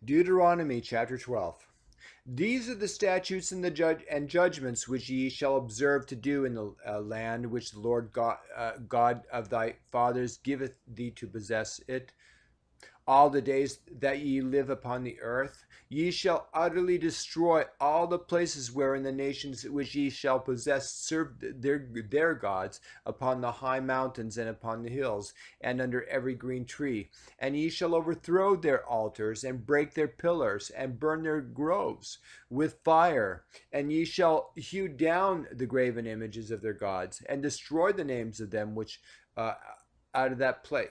Deuteronomy chapter 12. These are the statutes and the judgments which ye shall observe to do in the land which the Lord God of thy fathers giveth thee to possess it, all the days that ye live upon the earth. Ye shall utterly destroy all the places wherein the nations which ye shall possess serve their gods, upon the high mountains and upon the hills, and under every green tree. And ye shall overthrow their altars, and break their pillars, and burn their groves with fire. And ye shall hew down the graven images of their gods, and destroy the names of them which out of that place.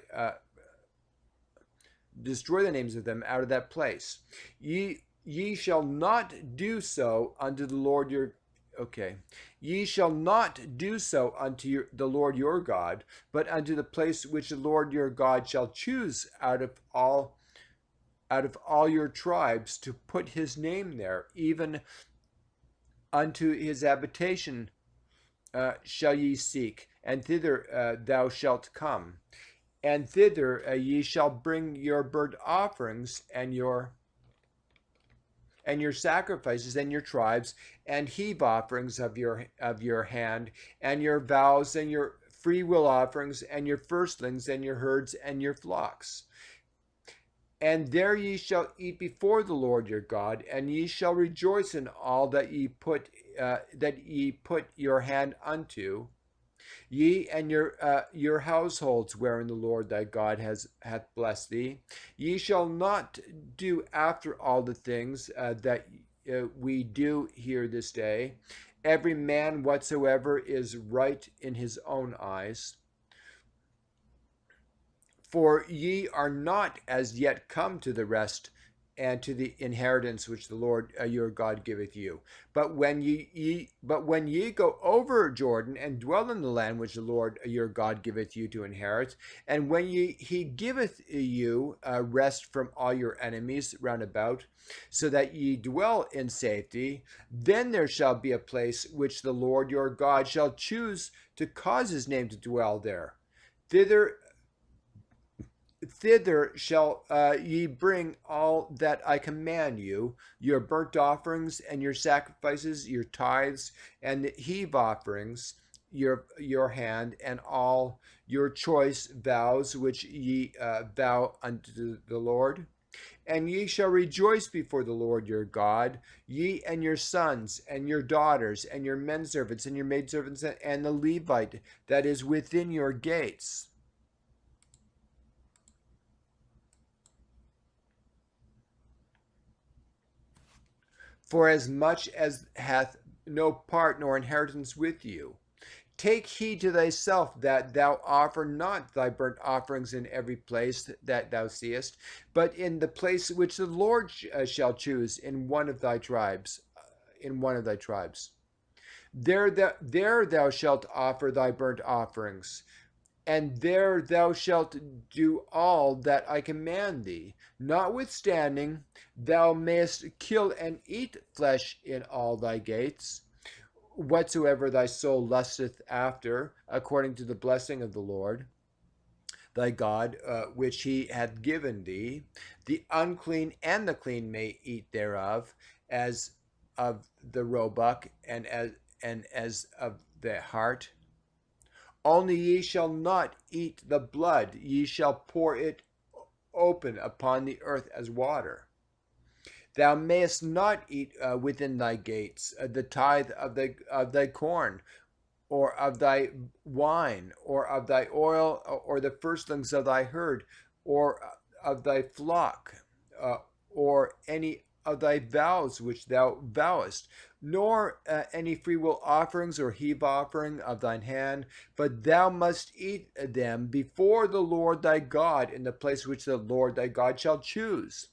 Destroy the names of them out of that place. Ye shall not do so unto the Lord your Ye shall not do so unto the Lord your God, but unto the place which the Lord your God shall choose out of all your tribes to put his name there, even unto his habitation shall ye seek, and thither thou shalt come. And thither ye shall bring your burnt offerings and your sacrifices and your tribes, and heave offerings of your hand, and your vows and your free will offerings, and your firstlings and your herds and your flocks. And there ye shall eat before the Lord your God, and ye shall rejoice in all that ye put your hand unto, ye and your households wherein the Lord thy God hath blessed thee. Ye shall not do after all the things that we do here this day, every man whatsoever is right in his own eyes. For ye are not as yet come to the rest and to the inheritance which the Lord your God giveth you. But when ye go over Jordan and dwell in the land which the Lord your God giveth you to inherit, and when he giveth you rest from all your enemies round about, so that ye dwell in safety, then there shall be a place which the Lord your God shall choose to cause his name to dwell there. Thither shall ye bring all that I command you, your burnt offerings and your sacrifices, your tithes and the heave offerings, your hand, and all your choice vows which ye vow unto the Lord. And ye shall rejoice before the Lord your God, ye and your sons and your daughters and your menservants and your maidservants and the Levite that is within your gates. For as much as hath no part nor inheritance with you. Take heed to thyself that thou offer not thy burnt offerings in every place that thou seest, but in the place which the Lord shall choose in one of thy tribes. There thou shalt offer thy burnt offerings, and there thou shalt do all that I command thee. Notwithstanding, thou mayest kill and eat flesh in all thy gates, whatsoever thy soul lusteth after, according to the blessing of the Lord thy God, which he hath given thee. The unclean and the clean may eat thereof, as of the roebuck and as of the hart. Only ye shall not eat the blood, ye shall pour it open upon the earth as water. Thou mayest not eat within thy gates the tithe of thy corn, or of thy wine, or of thy oil, or the firstlings of thy herd, or of thy flock, or any of thy vows which thou vowest, nor any freewill offerings or heave offering of thine hand, but thou must eat them before the Lord thy God in the place which the Lord thy God shall choose.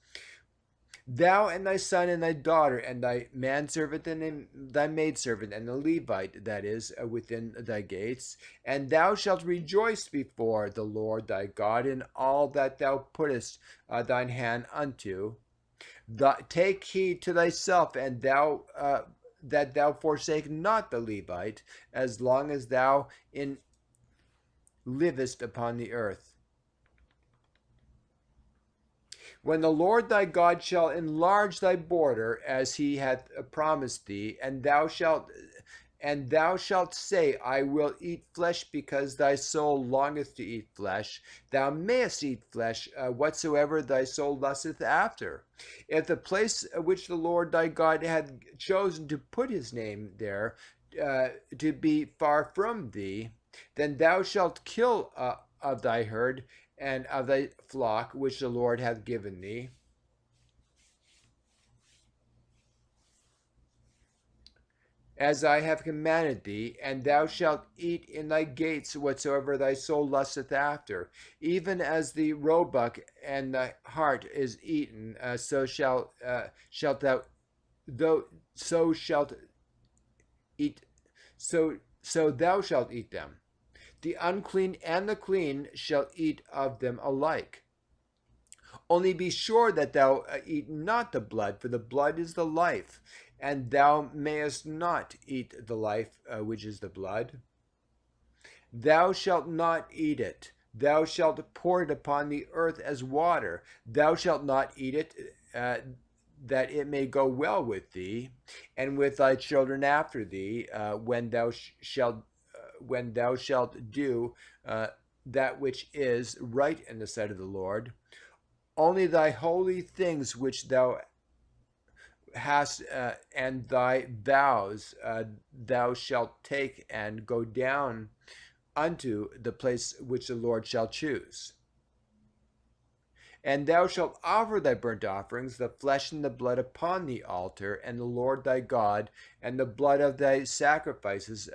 Thou and thy son and thy daughter and thy manservant and thy maidservant and the Levite that is within thy gates, and thou shalt rejoice before the Lord thy God in all that thou puttest thine hand unto. Take heed to thyself, and that thou forsake not the Levite, as long as thou livest upon the earth. When the Lord thy God shall enlarge thy border as he hath promised thee, and thou shalt say, I will eat flesh because thy soul longeth to eat flesh. Thou mayest eat flesh whatsoever thy soul lusteth after. If the place which the Lord thy God had chosen to put his name there to be far from thee, then thou shalt kill of thy herd and of thy flock which the Lord hath given thee, as I have commanded thee, and thou shalt eat in thy gates whatsoever thy soul lusteth after, even as the roebuck and the hart is eaten, shalt thou though so shalt eat so thou shalt eat them. The unclean and the clean shall eat of them alike. Only be sure that thou eat not the blood, for the blood is the life, and thou mayest not eat the life which is the blood. Thou shalt not eat it. Thou shalt pour it upon the earth as water. Thou shalt not eat it, that it may go well with thee, and with thy children after thee, when thou shalt do that which is right in the sight of the Lord. Only thy holy things which thou hast and thy vows thou shalt take and go down unto the place which the Lord shall choose. And thou shalt offer thy burnt offerings, the flesh and the blood upon the altar, and the Lord thy God, and the blood of thy sacrifices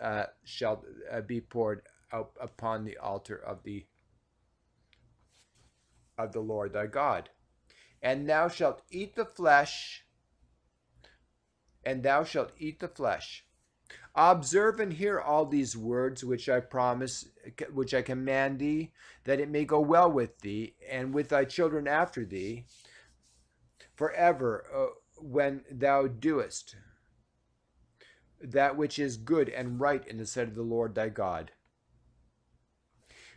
shall be poured out upon the altar of the Lord thy God. And thou shalt eat the flesh, and thou shalt eat the flesh. Observe and hear all these words which I promise, which I command thee, that it may go well with thee, and with thy children after thee, forever, when thou doest that which is good and right in the sight of the Lord thy God.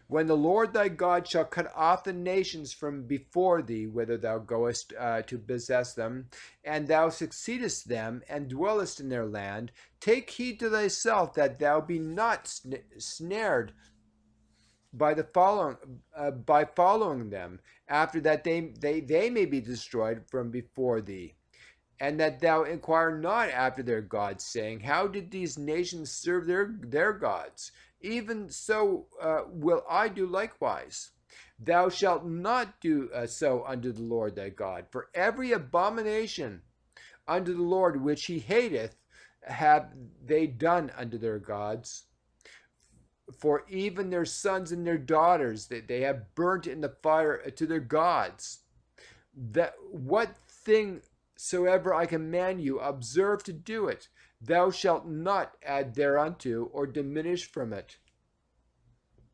When the Lord thy God shall cut off the nations from before thee, whither thou goest to possess them, and thou succeedest them, and dwellest in their land, take heed to thyself that thou be not snared by following them, after that they may be destroyed from before thee. And that thou inquire not after their gods, saying, how did these nations serve their gods? Even so will I do likewise. Thou shalt not do so unto the Lord thy God. For every abomination unto the Lord which he hateth have they done unto their gods. For even their sons and their daughters that they have burnt in the fire to their gods. That what thing soever I command you, observe to do it. Thou shalt not add thereunto or diminish from it.